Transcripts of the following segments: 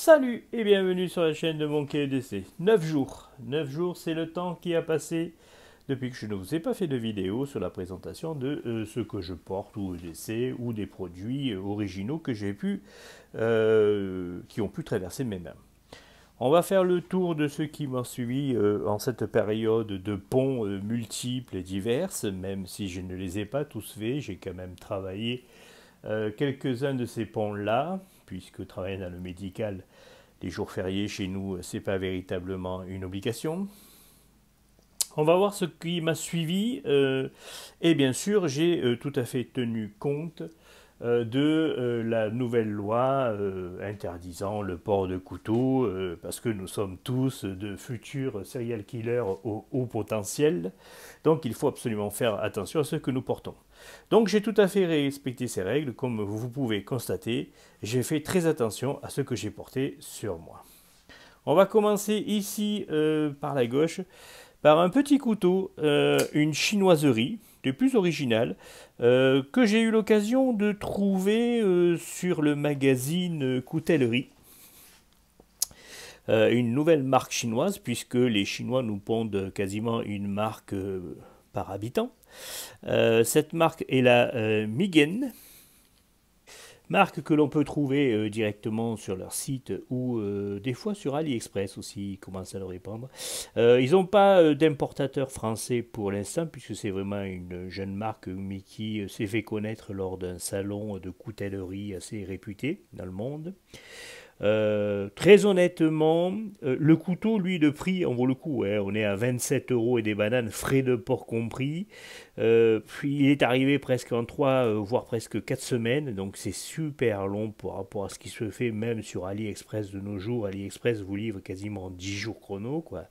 Salut et bienvenue sur la chaîne de Monkey DC. 9 jours. 9 jours, c'est le temps qui a passé depuis que je ne vous ai pas fait de vidéo sur la présentation de ce que je porte ou EDC ou des produits originaux que j'ai pu, qui ont pu traverser mes mains. On va faire le tour de ceux qui m'ont suivi en cette période de ponts multiples et diverses, même si je ne les ai pas tous faits, j'ai quand même travaillé quelques-uns de ces ponts-là, puisque travailler dans le médical, les jours fériés chez nous, c'est pas véritablement une obligation. On va voir ce qui m'a suivi, et bien sûr, j'ai tout à fait tenu compte de la nouvelle loi interdisant le port de couteau, parce que nous sommes tous de futurs serial killers au haut potentiel, donc il faut absolument faire attention à ce que nous portons. Donc j'ai tout à fait respecté ces règles, comme vous pouvez constater, j'ai fait très attention à ce que j'ai porté sur moi. On va commencer ici par la gauche, par un petit couteau, une chinoiserie, des plus originales, que j'ai eu l'occasion de trouver sur le magazine Coutellerie. Une nouvelle marque chinoise, puisque les Chinois nous pondent quasiment une marque par habitant. Cette marque est la Migen, marque que l'on peut trouver directement sur leur site ou des fois sur AliExpress aussi, ils commencent à le répandre. Ils n'ont pas d'importateur français pour l'instant, puisque c'est vraiment une jeune marque, mais qui s'est fait connaître lors d'un salon de coutellerie assez réputé dans le monde. Très honnêtement, le couteau, lui, de prix, on vaut le coup. Hein, on est à 27 € et des bananes, frais de port compris. Puis il est arrivé presque en 3, voire presque 4 semaines. Donc c'est super long par rapport à ce qui se fait même sur AliExpress de nos jours. AliExpress vous livre quasiment 10 jours chrono, quoi.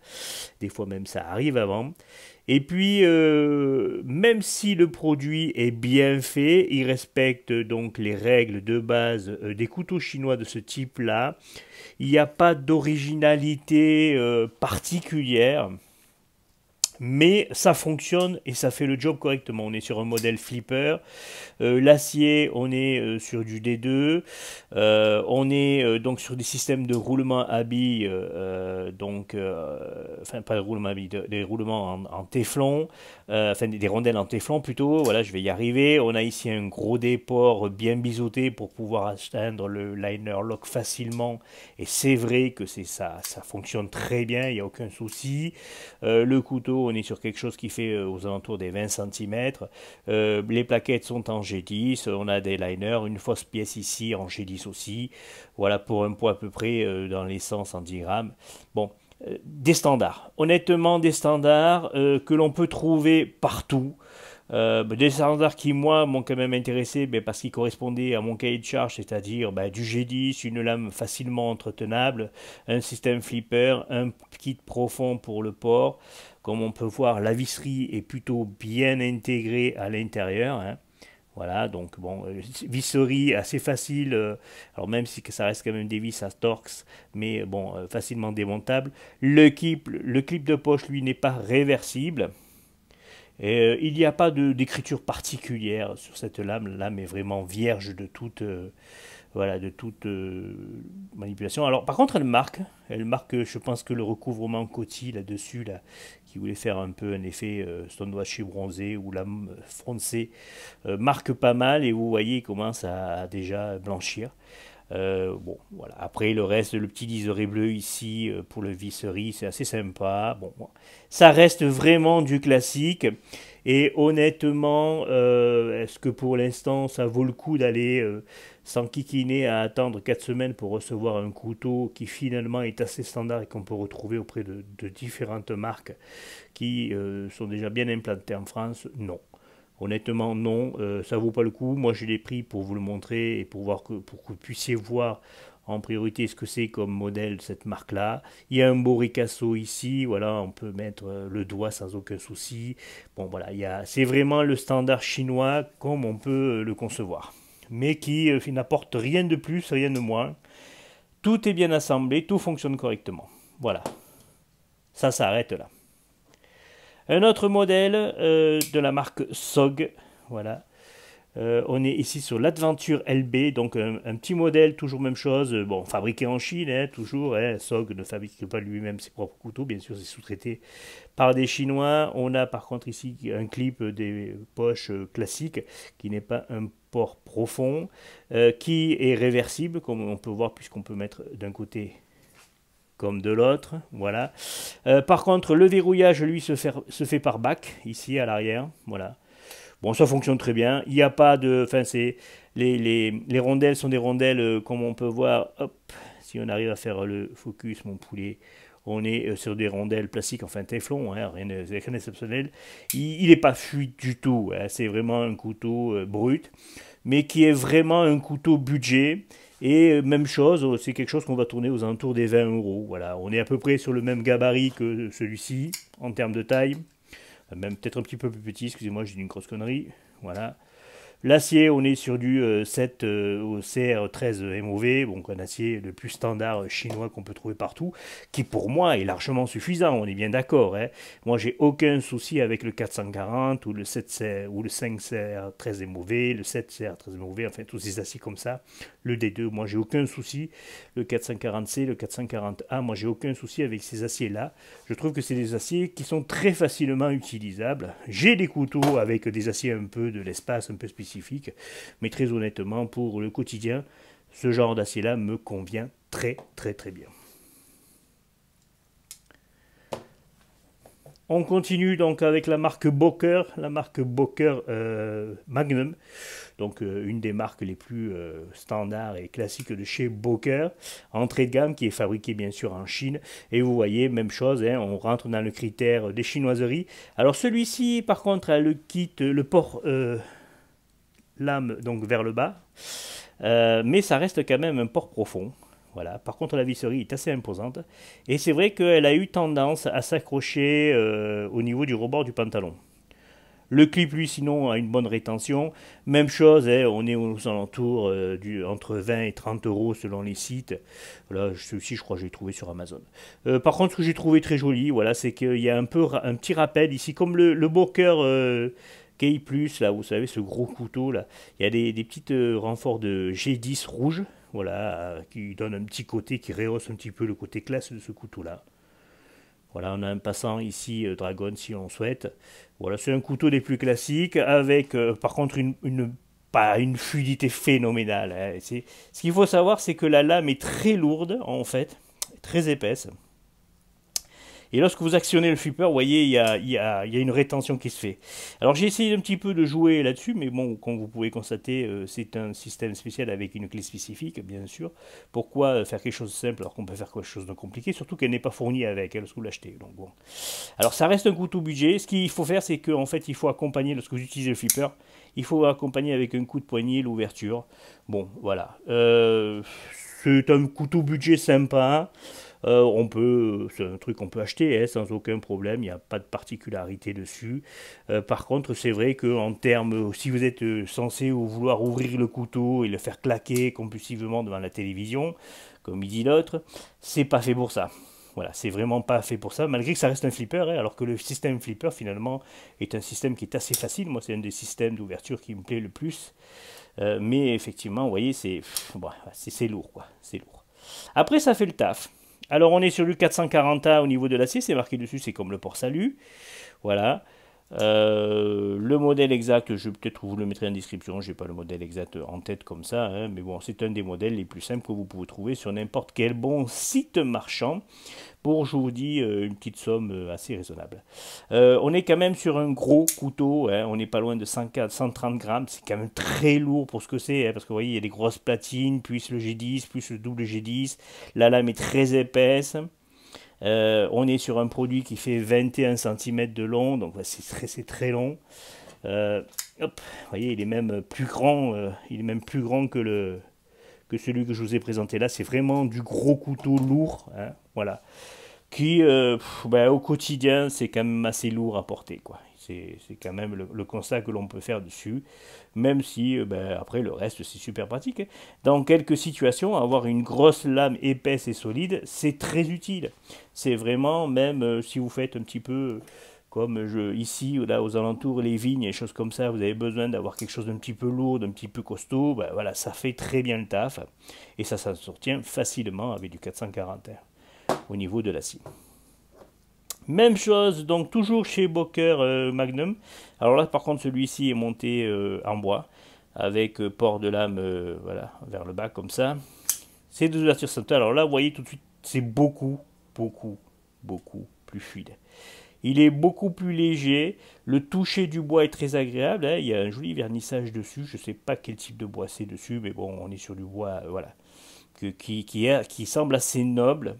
Des fois même ça arrive avant. Et puis, même si le produit est bien fait, il respecte donc les règles de base des couteaux chinois de ce type-là. Il n'y a pas d'originalité particulière. Mais ça fonctionne et ça fait le job correctement. On est sur un modèle flipper. L'acier, on est sur du D2. On est donc sur des systèmes de roulement à billes. Enfin, pas de roulement à billes, des roulements en téflon. Enfin, des rondelles en téflon plutôt. Voilà, je vais y arriver. On a ici un gros déport bien biseauté pour pouvoir atteindre le liner lock facilement. Et c'est vrai que ça fonctionne très bien. Il n'y a aucun souci. Le couteau, on est sur quelque chose qui fait aux alentours des 20 cm. Les plaquettes sont en G10, on a des liners, une fausse pièce ici en G10 aussi. Voilà pour un poids à peu près dans les 110 grammes. Bon, des standards. Honnêtement, des standards que l'on peut trouver partout. Des standards qui, moi, m'ont quand même intéressé parce qu'ils correspondaient à mon cahier de charge, c'est-à-dire du G10, une lame facilement entretenable, un système flipper, un kit profond pour le port. Comme on peut voir, la visserie est plutôt bien intégrée à l'intérieur. Hein. Voilà, donc bon, visserie assez facile, alors même si ça reste quand même des vis à Torx, mais bon, facilement démontable. Le clip de poche, lui, n'est pas réversible. Il n'y a pas d'écriture particulière sur cette lame. La lame est vraiment vierge de toute, voilà, de toute manipulation. Alors, par contre, elle marque, je pense que le recouvrement coty là-dessus, là, qui voulait faire un peu un effet stonewash bronzé ou lame froncée, marque pas mal et vous voyez, il commence à déjà blanchir. Bon, voilà. Après, le reste, le petit liseré bleu ici pour le visserie, c'est assez sympa. Bon, ça reste vraiment du classique. Et honnêtement, est-ce que pour l'instant, ça vaut le coup d'aller s'enquiquiner à attendre 4 semaines pour recevoir un couteau qui finalement est assez standard et qu'on peut retrouver auprès de différentes marques qui sont déjà bien implantées en France? Non. Honnêtement, non, ça vaut pas le coup. Moi, je l'ai pris pour vous le montrer et pour que vous puissiez voir en priorité ce que c'est comme modèle cette marque-là. Il y a un beau ricasso ici, voilà, on peut mettre le doigt sans aucun souci. Bon, voilà, c'est vraiment le standard chinois comme on peut le concevoir, mais qui n'apporte rien de plus, rien de moins. Tout est bien assemblé, tout fonctionne correctement. Voilà, ça s'arrête là. Un autre modèle de la marque SOG, voilà. On est ici sur l'Adventure LB, donc un petit modèle, toujours même chose, bon, fabriqué en Chine, hein, toujours, hein, SOG ne fabrique pas lui-même ses propres couteaux, bien sûr c'est sous-traité par des Chinois. On a par contre ici un clip des poches classiques, qui n'est pas un port profond, qui est réversible, comme on peut voir, puisqu'on peut mettre d'un côté comme de l'autre, voilà. Par contre, le verrouillage, lui, se fait par bac, ici à l'arrière, voilà. Bon, ça fonctionne très bien. Il n'y a pas de... Enfin, c'est... Les rondelles sont des rondelles, comme on peut voir. Hop, si on arrive à faire le focus, mon poulet, on est sur des rondelles plastiques, enfin téflon, hein, rien d'exceptionnel. Il n'est pas fluide du tout. Hein, c'est vraiment un couteau brut, mais qui est vraiment un couteau budget. Et même chose, c'est quelque chose qu'on va tourner aux alentours des 20 euros. Voilà, on est à peu près sur le même gabarit que celui-ci, en termes de taille. Même peut-être un petit peu plus petit, excusez-moi, j'ai dit une grosse connerie. Voilà. L'acier, on est sur du 7 au CR13 MOV, donc un acier le plus standard chinois qu'on peut trouver partout, qui pour moi est largement suffisant, on est bien d'accord. Hein. Moi, j'ai aucun souci avec le 440 ou le 7 ou le 5 CR13 MOV, le 7 CR13 MOV, enfin tous ces aciers comme ça. Le D2, moi, j'ai aucun souci. Le 440C, le 440A, moi, j'ai aucun souci avec ces aciers-là. Je trouve que c'est des aciers qui sont très facilement utilisables. J'ai des couteaux avec des aciers un peu de l'espace, un peu spécifiques, mais très honnêtement, pour le quotidien, ce genre d'acier-là me convient très bien. On continue donc avec la marque Boker Magnum, donc une des marques les plus standards et classiques de chez Boker, entrée de gamme qui est fabriquée bien sûr en Chine. Et vous voyez, même chose, hein, on rentre dans le critère des chinoiseries. Alors celui-ci, par contre, a le kit, le port lame donc vers le bas, mais ça reste quand même un port profond. Voilà. Par contre, la visserie est assez imposante. Et c'est vrai qu'elle a eu tendance à s'accrocher au niveau du rebord du pantalon. Le clip, lui, sinon, a une bonne rétention. Même chose, hein, on est aux alentours entre 20 et 30 euros selon les sites. Voilà, celui-ci, je crois que j'ai trouvé sur Amazon. Par contre, ce que j'ai trouvé très joli, voilà, c'est qu'il y a un petit rappel ici, comme le Boker Kei Plus, là, vous savez, ce gros couteau, là. Il y a des petits renforts de G10 rouge, voilà, qui donne un petit côté, qui rehausse un petit peu le côté classe de ce couteau-là. Voilà, on a un passant ici, Dragon, si on souhaite. Voilà, c'est un couteau des plus classiques, avec par contre pas une fluidité phénoménale. Hein. Ce qu'il faut savoir, c'est que la lame est très lourde, en fait, très épaisse. Et lorsque vous actionnez le flipper, vous voyez, il y a une rétention qui se fait. Alors j'ai essayé un petit peu de jouer là-dessus, mais bon, comme vous pouvez constater, c'est un système spécial avec une clé spécifique, bien sûr. Pourquoi faire quelque chose de simple alors qu'on peut faire quelque chose de compliqué, surtout qu'elle n'est pas fournie avec, lorsque vous l'achetez. Donc bon. Alors ça reste un couteau budget. Ce qu'il faut faire, c'est qu'en fait, il faut accompagner, lorsque vous utilisez le flipper, il faut accompagner avec un coup de poignet l'ouverture. Bon, voilà. C'est un couteau budget sympa. C'est un truc qu'on peut acheter hein, sans aucun problème, il n'y a pas de particularité dessus. Par contre, c'est vrai qu'en termes, si vous êtes censé vouloir ouvrir le couteau et le faire claquer compulsivement devant la télévision, comme il dit l'autre, c'est pas fait pour ça. Voilà, c'est vraiment pas fait pour ça, malgré que ça reste un flipper, hein, alors que le système flipper finalement est un système qui est assez facile. Moi, c'est un des systèmes d'ouverture qui me plaît le plus. Mais effectivement, vous voyez, c'est lourd, quoi. C'est lourd. Après, ça fait le taf. Alors on est sur le 440A au niveau de l'acier, c'est marqué dessus, c'est comme le port salut. Voilà. Le modèle exact, je peut-être vous le mettrai en description, je n'ai pas le modèle exact en tête comme ça, hein, mais bon, c'est un des modèles les plus simples que vous pouvez trouver sur n'importe quel bon site marchand pour, je vous dis, une petite somme assez raisonnable. On est quand même sur un gros couteau, hein, on n'est pas loin de 130 grammes, c'est quand même très lourd pour ce que c'est, hein, parce que vous voyez, il y a des grosses platines, plus le G10, plus le double G10, la lame est très épaisse. On est sur un produit qui fait 21 cm de long, donc c'est très long. Hop, vous voyez, il est même plus grand, que celui que je vous ai présenté là. C'est vraiment du gros couteau lourd, hein, voilà. Qui, au quotidien, c'est quand même assez lourd à porter, quoi. C'est quand même le constat que l'on peut faire dessus, même si après le reste c'est super pratique. Dans quelques situations, avoir une grosse lame épaisse et solide, c'est très utile. C'est vraiment, même si vous faites un petit peu Comme ici, là, aux alentours, les vignes et choses comme ça, vous avez besoin d'avoir quelque chose d'un petit peu lourd, d'un petit peu costaud, ben voilà, ça fait très bien le taf. Et ça s'entretient facilement avec du 440 au niveau de la scie. Même chose, donc toujours chez Boker Magnum. Alors là, par contre, celui-ci est monté en bois, avec port de lame voilà, vers le bas, comme ça. C'est de l'ouverture centrale. Alors là, vous voyez tout de suite, c'est beaucoup, beaucoup, beaucoup plus fluide. Il est beaucoup plus léger. Le toucher du bois est très agréable. Hein. Il y a un joli vernissage dessus. Je ne sais pas quel type de bois c'est dessus, mais bon, on est sur du bois, voilà, qui semble assez noble,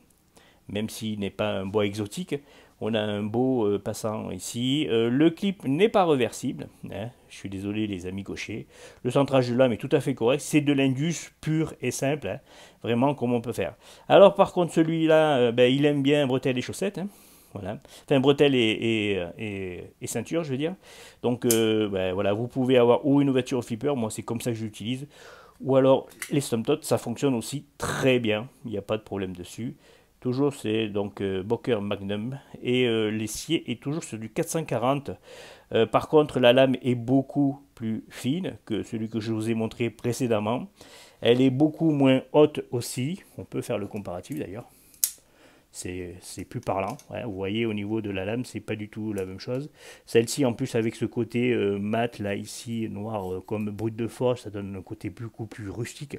même s'il n'est pas un bois exotique. On a un beau passant ici. Le clip n'est pas réversible. Hein. Je suis désolé les amis gauchers. Le centrage de lame est tout à fait correct. C'est de l'Indus pur et simple. Hein. Vraiment comme on peut faire. Alors par contre celui-là, ben, il aime bien bretelles et chaussettes. Hein. Voilà. Enfin bretelles et ceinture je veux dire. Donc ben, voilà, vous pouvez avoir ou une ouverture au flipper. Moi c'est comme ça que je l'utilise. Ou alors les Stomtot, ça fonctionne aussi très bien. Il n'y a pas de problème dessus. Toujours c'est donc Boker Magnum et l'essier est toujours sur du 440. Par contre la lame est beaucoup plus fine que celui que je vous ai montré précédemment. Elle est beaucoup moins haute aussi. On peut faire le comparatif d'ailleurs. C'est plus parlant. Ouais. Vous voyez au niveau de la lame, c'est pas du tout la même chose. Celle-ci en plus avec ce côté mat là ici noir comme brut de forge, ça donne un côté beaucoup plus rustique.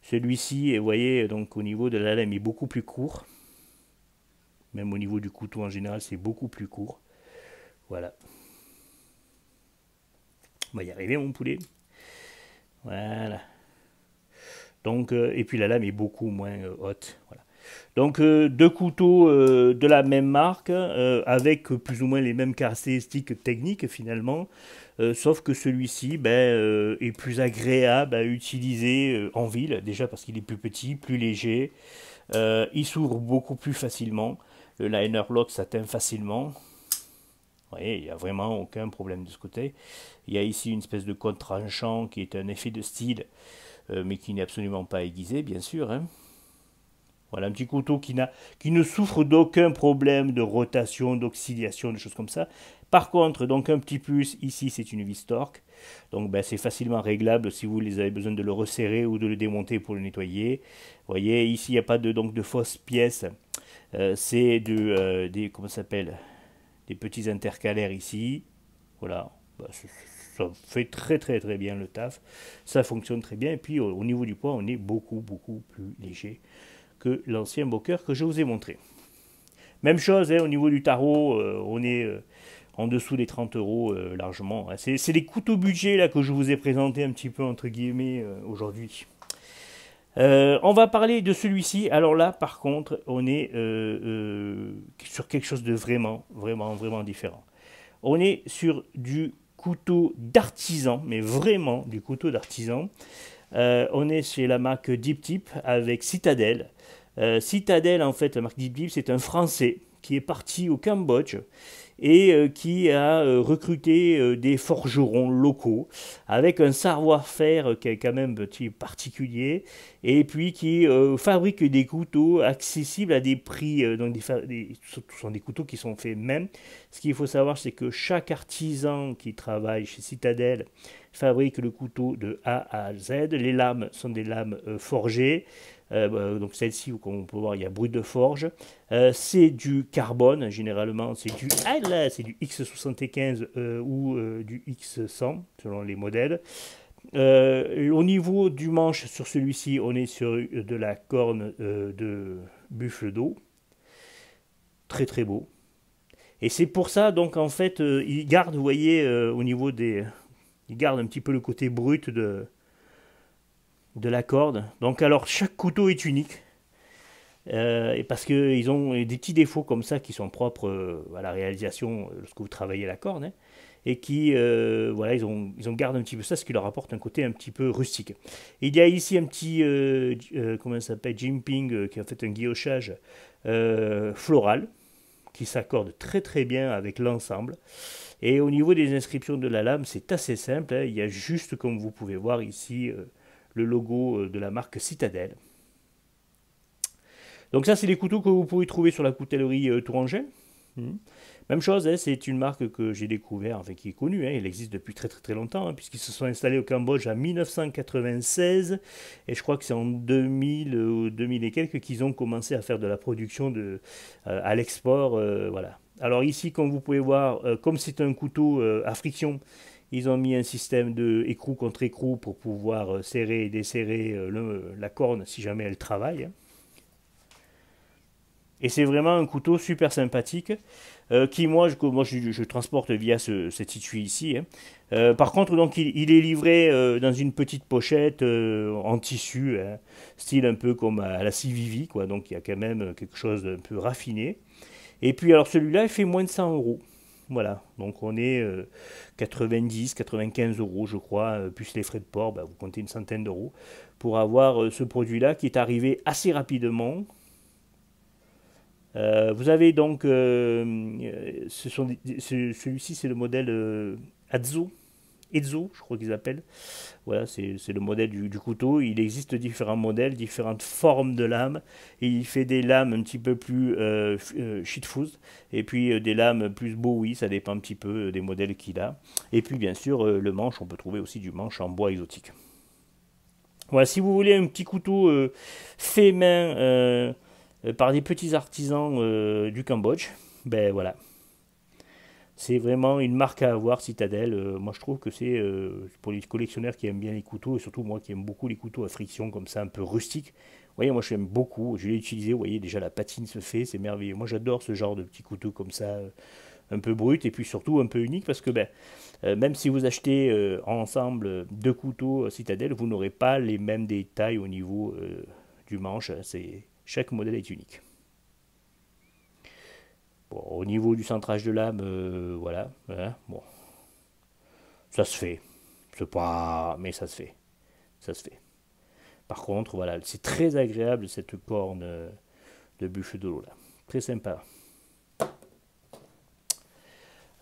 Celui-ci, vous voyez, donc au niveau de la lame, est beaucoup plus court. Même au niveau du couteau en général, c'est beaucoup plus court. Voilà. On va y arriver, mon poulet. Voilà. Donc, et puis la lame est beaucoup moins haute. Voilà. Donc, deux couteaux de la même marque, avec plus ou moins les mêmes caractéristiques techniques finalement. Sauf que celui-ci ben, est plus agréable à utiliser en ville, déjà parce qu'il est plus petit, plus léger. Il s'ouvre beaucoup plus facilement. Le liner lock s'atteint facilement. Vous voyez, il n'y a vraiment aucun problème de ce côté. Il y a ici une espèce de cône tranchant qui est un effet de style, mais qui n'est absolument pas aiguisé, bien sûr. Hein. Voilà, un petit couteau qui ne souffre d'aucun problème de rotation, d'oxydation, de choses comme ça. Par contre, donc un petit plus, ici c'est une vis torque. Donc ben, c'est facilement réglable si vous avez besoin de le resserrer ou de le démonter pour le nettoyer. Vous voyez, ici il n'y a pas de fausses pièces. C'est des, comment ça s'appelle, des petits intercalaires ici. Voilà, ben, ça fait très très très bien le taf. Ça fonctionne très bien. Et puis au niveau du poids, on est beaucoup beaucoup plus léger que l'ancien Boker que je vous ai montré. Même chose, hein, au niveau du tarot, on est en dessous des 30 euros largement. Hein. C'est les couteaux budget là, que je vous ai présenté un petit peu entre guillemets aujourd'hui. On va parler de celui-ci. Alors là, par contre, on est sur quelque chose de vraiment, vraiment, vraiment différent. On est sur du couteau d'artisan, mais vraiment du couteau d'artisan. On est chez la marque Deep Tip avec Citadel. Citadel, en fait, la marque Deep Tip, c'est un Français qui est parti au Cambodge et qui a recruté des forgerons locaux avec un savoir-faire qui est quand même petit particulier et puis qui fabrique des couteaux accessibles à des prix, donc ce sont des couteaux qui sont faits même. Ce qu'il faut savoir, c'est que chaque artisan qui travaille chez Citadel fabrique le couteau de A à Z. Les lames sont des lames forgées. Donc celle-ci, comme on peut voir, il y a brut de forge. C'est du carbone, généralement, c'est du X75 ou du X100, selon les modèles. Au niveau du manche, sur celui-ci, on est sur de la corne de buffle d'eau. Très très beau. Et c'est pour ça, donc en fait, il garde, vous voyez, au niveau des... Il garde un petit peu le côté brut de la corde. Donc alors chaque couteau est unique. Et parce qu'ils ont des petits défauts comme ça qui sont propres à la réalisation lorsque vous travaillez la corde. Hein, et qui, voilà, ils ont gardé un petit peu ça, ce qui leur apporte un côté un petit peu rustique. Et il y a ici un petit, comment ça s'appelle, Jimping, qui a fait un guillochage floral, qui s'accorde très très bien avec l'ensemble. Et au niveau des inscriptions de la lame, c'est assez simple. Hein, il y a juste, comme vous pouvez voir ici, le logo de la marque Citadel. Donc ça, c'est les couteaux que vous pouvez trouver sur la coutellerie Touranger. Mhm. Même chose, hein, c'est une marque que j'ai découvert, enfin qui est connue, hein, elle existe depuis très très très longtemps, hein, puisqu'ils se sont installés au Cambodge en 1996, et je crois que c'est en 2000 ou 2000 et quelques qu'ils ont commencé à faire de la production à l'export, voilà. Alors ici, comme vous pouvez voir, comme c'est un couteau à friction, ils ont mis un système de écrou contre écrou pour pouvoir serrer et desserrer la corne si jamais elle travaille, hein. Et c'est vraiment un couteau super sympathique qui, je transporte via cet étui ici, hein. Par contre, donc, il est livré dans une petite pochette en tissu, hein, style un peu comme à la Civivi, quoi. Donc, il y a quand même quelque chose d'un peu raffiné. Et puis, alors, celui-là, il fait moins de 100 euros. Voilà, donc on est 90, 95 euros, je crois, plus les frais de port, bah, vous comptez une centaine d'euros pour avoir ce produit-là qui est arrivé assez rapidement. Vous avez donc, celui-ci c'est le modèle Edzo, je crois qu'ils appellent. Voilà, c'est le modèle du couteau. Il existe différents modèles, différentes formes de lames. Et il fait des lames un petit peu plus shitfuse et puis des lames plus Bowie, ça dépend un petit peu des modèles qu'il a. Et puis bien sûr, le manche, on peut trouver aussi du manche en bois exotique. Voilà, si vous voulez un petit couteau fait main par des petits artisans du Cambodge, ben voilà, c'est vraiment une marque à avoir, Citadel. Moi, je trouve que c'est pour les collectionneurs qui aiment bien les couteaux, et surtout moi qui aime beaucoup les couteaux à friction, comme ça, un peu rustiques. Vous voyez, moi, j'aime beaucoup. Je l'ai utilisé, vous voyez, déjà la patine se fait, c'est merveilleux. Moi, j'adore ce genre de petits couteaux comme ça, un peu brut, et puis surtout un peu unique, parce que ben, même si vous achetez ensemble deux couteaux Citadel, vous n'aurez pas les mêmes détails au niveau du manche. Chaque modèle est unique. Bon, au niveau du centrage de lame, voilà, hein, bon, ça se fait. C'est pas, mais ça se fait, ça se fait. Par contre, voilà, c'est très agréable cette corne de bûche de l'eau là, très sympa.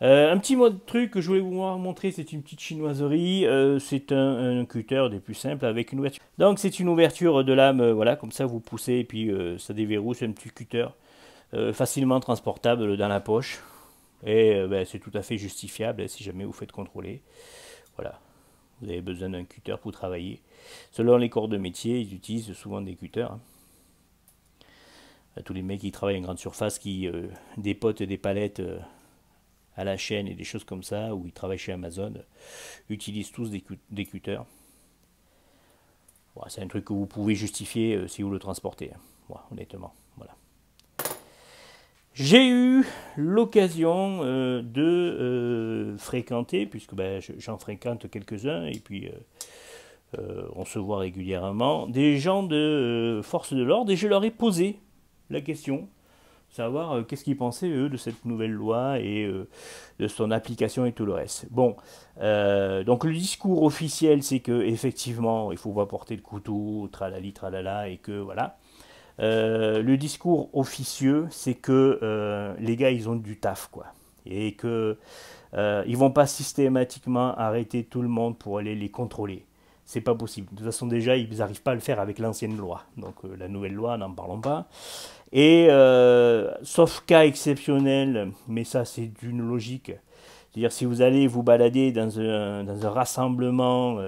Un petit mode truc que je voulais vous montrer, c'est une petite chinoiserie. C'est un cutter des plus simples avec une ouverture. Donc c'est une ouverture de lame, voilà, comme ça vous poussez et puis ça déverrouille. C'est un petit cutter facilement transportable dans la poche. Et ben, c'est tout à fait justifiable si jamais vous faites contrôler. Voilà, vous avez besoin d'un cutter pour travailler. Selon les corps de métier, ils utilisent souvent des cutters, hein. Tous les mecs qui travaillent en grande surface, qui dépotent des palettes à la chaîne et des choses comme ça, ou ils travaillent chez Amazon, utilisent tous des cutters. Bon, c'est un truc que vous pouvez justifier si vous le transportez, hein. Bon, honnêtement, voilà. J'ai eu l'occasion de fréquenter, puisque ben, j'en fréquente quelques-uns, et puis on se voit régulièrement, des gens de force de l'ordre, et je leur ai posé la question, savoir qu'est-ce qu'ils pensaient, eux, de cette nouvelle loi et de son application et tout le reste. Bon, donc le discours officiel, c'est que effectivement, il faut pas porter le couteau, tralali, tralala, et que voilà. Le discours officieux, c'est que les gars, ils ont du taf, quoi. Et que ils vont pas systématiquement arrêter tout le monde pour aller les contrôler. C'est pas possible. De toute façon, déjà, ils n'arrivent pas à le faire avec l'ancienne loi. Donc, la nouvelle loi, n'en parlons pas. Et sauf cas exceptionnel, mais ça, c'est d'une logique. C'est-à-dire, si vous allez vous balader dans un rassemblement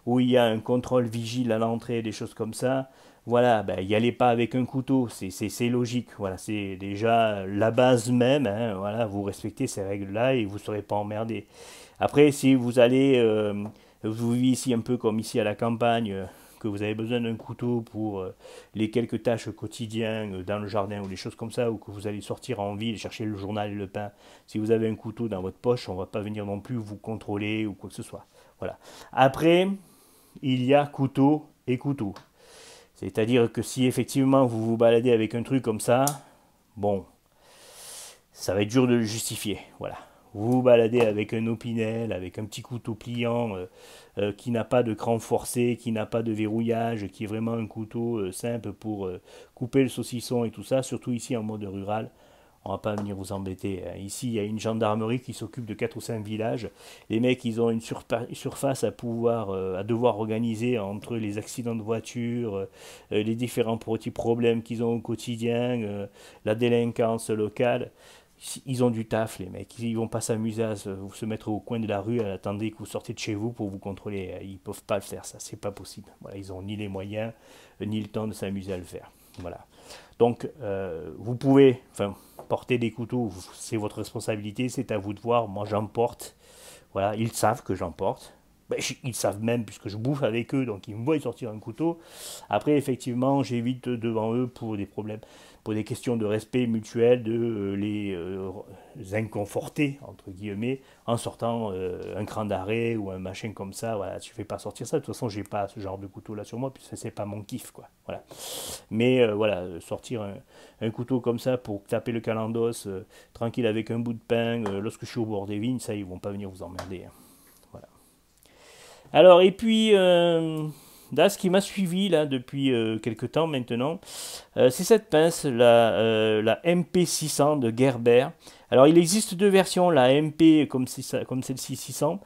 où il y a un contrôle vigile à l'entrée, des choses comme ça, voilà, ben, y allez pas avec un couteau, c'est logique. Voilà, c'est déjà la base même, hein, voilà, vous respectez ces règles-là et vous ne serez pas emmerdé. Après, si vous allez, vous vivez ici un peu comme ici à la campagne, que vous avez besoin d'un couteau pour les quelques tâches quotidiennes dans le jardin ou des choses comme ça, ou que vous allez sortir en ville chercher le journal et le pain, si vous avez un couteau dans votre poche, on ne va pas venir non plus vous contrôler ou quoi que ce soit. Voilà. Après, il y a couteau et couteau. C'est-à-dire que si effectivement vous vous baladez avec un truc comme ça, bon, ça va être dur de le justifier. Voilà. Vous vous baladez avec un opinel, avec un petit couteau pliant qui n'a pas de cran forcé, qui n'a pas de verrouillage, qui est vraiment un couteau simple pour couper le saucisson et tout ça, surtout ici en mode rural. On va pas venir vous embêter. Ici, il y a une gendarmerie qui s'occupe de 4 ou 5 villages. Les mecs, ils ont une surface à devoir organiser entre les accidents de voiture, les différents petits problèmes qu'ils ont au quotidien, la délinquance locale. ils ont du taf, les mecs. Ils vont pas s'amuser à se mettre au coin de la rue à attendre que vous sortez de chez vous pour vous contrôler. Ils peuvent pas le faire, ça, c'est pas possible. Voilà, ils ont ni les moyens, ni le temps de s'amuser à le faire. Voilà. Donc, vous pouvez, enfin, porter des couteaux, c'est votre responsabilité, c'est à vous de voir. Moi, j'en porte. Voilà, ils savent que j'en porte. Ben, ils savent même, puisque je bouffe avec eux, donc ils me voient sortir un couteau. Après, effectivement, j'évite devant eux pour des problèmes, pour des questions de respect mutuel, de les inconforter, entre guillemets, en sortant un cran d'arrêt ou un machin comme ça. Voilà, je ne fais pas sortir ça. De toute façon, j'ai pas ce genre de couteau là sur moi, puisque c'est pas mon kiff, quoi. Voilà. Mais voilà, sortir un couteau comme ça pour taper le calendos, tranquille avec un bout de pain, lorsque je suis au bord des vignes, ça, ils vont pas venir vous emmerder, hein. Voilà. Alors, et puis, là, ce qui m'a suivi là depuis quelques temps maintenant, c'est cette pince, la MP600 de Gerber. Alors, il existe deux versions, la MP comme celle-ci 600,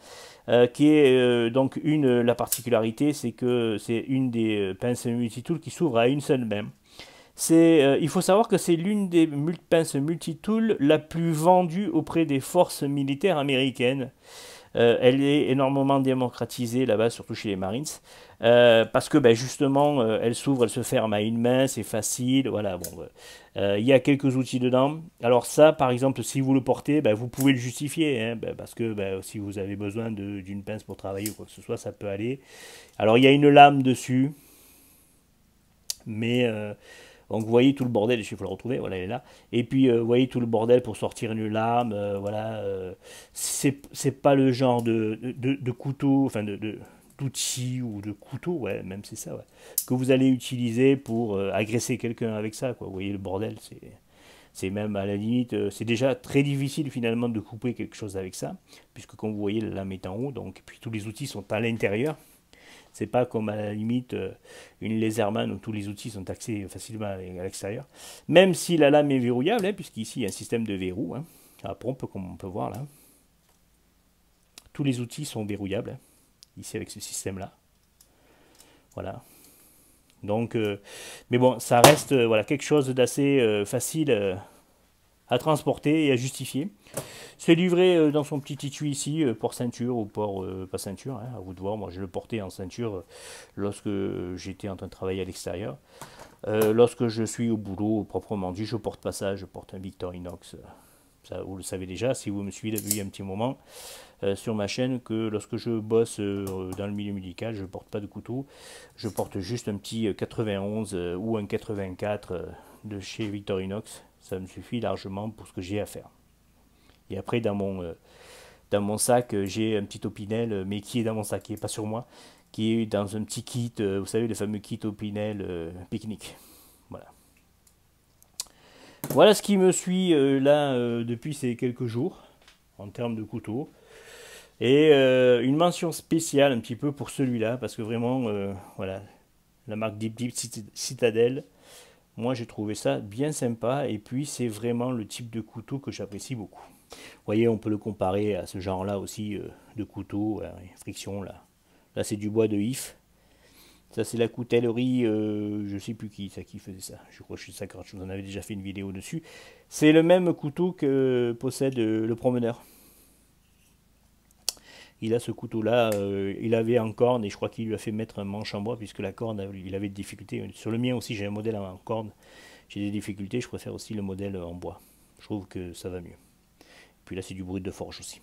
qui est donc la particularité, c'est que c'est une des pinces multitools qui s'ouvre à une seule main. Il faut savoir que c'est l'une des pinces multitools la plus vendue auprès des forces militaires américaines. Elle est énormément démocratisée là-bas, surtout chez les Marines, parce que ben, justement, elle s'ouvre, elle se ferme à une main, c'est facile, voilà. Bon, il y a quelques outils dedans. Alors ça, par exemple, si vous le portez, ben, vous pouvez le justifier, hein, ben, parce que ben, si vous avez besoin d'une pince pour travailler ou quoi que ce soit, ça peut aller. Alors il y a une lame dessus, mais donc vous voyez tout le bordel, il faut le retrouver, voilà, elle est là. Et puis vous voyez tout le bordel pour sortir une lame, voilà. C'est pas le genre de couteau, enfin d'outils ou de couteau, ouais, même c'est ça, ouais, que vous allez utiliser pour agresser quelqu'un avec ça, quoi. Vous voyez le bordel, c'est même à la limite, c'est déjà très difficile finalement de couper quelque chose avec ça, puisque comme vous voyez la lame est en haut, donc puis tous les outils sont à l'intérieur. C'est pas comme à la limite une Laserman où tous les outils sont accès facilement à l'extérieur. Même si la lame est verrouillable, hein, puisqu'ici il y a un système de verrou, hein, à la pompe, comme on peut voir là. Tous les outils sont verrouillables, hein, ici avec ce système-là. Voilà. Donc, mais bon, ça reste voilà, quelque chose d'assez facile à transporter et à justifier. C'est livré dans son petit étui ici, port ceinture ou port pas ceinture, hein, à vous de voir. Moi je le portais en ceinture lorsque j'étais en train de travailler à l'extérieur. Lorsque je suis au boulot, proprement dit, je porte pas ça, je porte un Victorinox. Ça, vous le savez déjà, si vous me suivez depuis un petit moment sur ma chaîne, que lorsque je bosse dans le milieu médical, je ne porte pas de couteau. Je porte juste un petit 91 ou un 84 de chez Victorinox. Ça me suffit largement pour ce que j'ai à faire. Et après, dans mon sac, j'ai un petit Opinel, mais qui est dans mon sac, qui n'est pas sur moi, qui est dans un petit kit, vous savez, le fameux kit Opinel pique-nique. Voilà. Voilà ce qui me suit là depuis ces quelques jours, en termes de couteau. Et une mention spéciale un petit peu pour celui-là, parce que vraiment, voilà, la marque Deep Deep Citadel, moi j'ai trouvé ça bien sympa, et puis c'est vraiment le type de couteau que j'apprécie beaucoup. Vous voyez, on peut le comparer à ce genre-là aussi de couteau, friction là. Là c'est du bois de if. Ça c'est la coutellerie, je sais plus qui faisait ça. Je crois que je vous en avais déjà fait une vidéo dessus. C'est le même couteau que possède le promeneur. Il a ce couteau-là, il avait en corne et je crois qu'il lui a fait mettre un manche en bois puisque la corne, il avait des difficultés. Sur le mien aussi, j'ai un modèle en corne. J'ai des difficultés, je préfère aussi le modèle en bois. Je trouve que ça va mieux. Puis là, c'est du brut de forge aussi.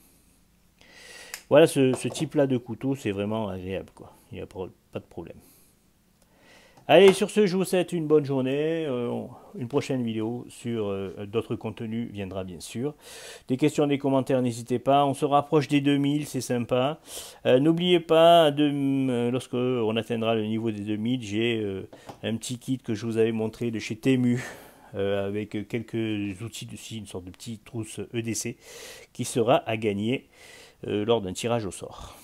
Voilà, ce type-là de couteau, c'est vraiment agréable, quoi. Il n'y a pas de problème. Allez, sur ce, je vous souhaite une bonne journée. Une prochaine vidéo sur d'autres contenus viendra bien sûr. Des questions, des commentaires, n'hésitez pas. On se rapproche des 2000, c'est sympa. N'oubliez pas, lorsque on atteindra le niveau des 2000, j'ai un petit kit que je vous avais montré de chez Temu. Avec quelques outils dessus, une sorte de petite trousse EDC qui sera à gagner lors d'un tirage au sort.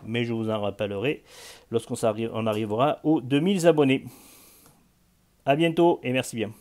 Mais je vous en rappellerai lorsqu'on arrivera aux 2000 abonnés. A bientôt et merci bien.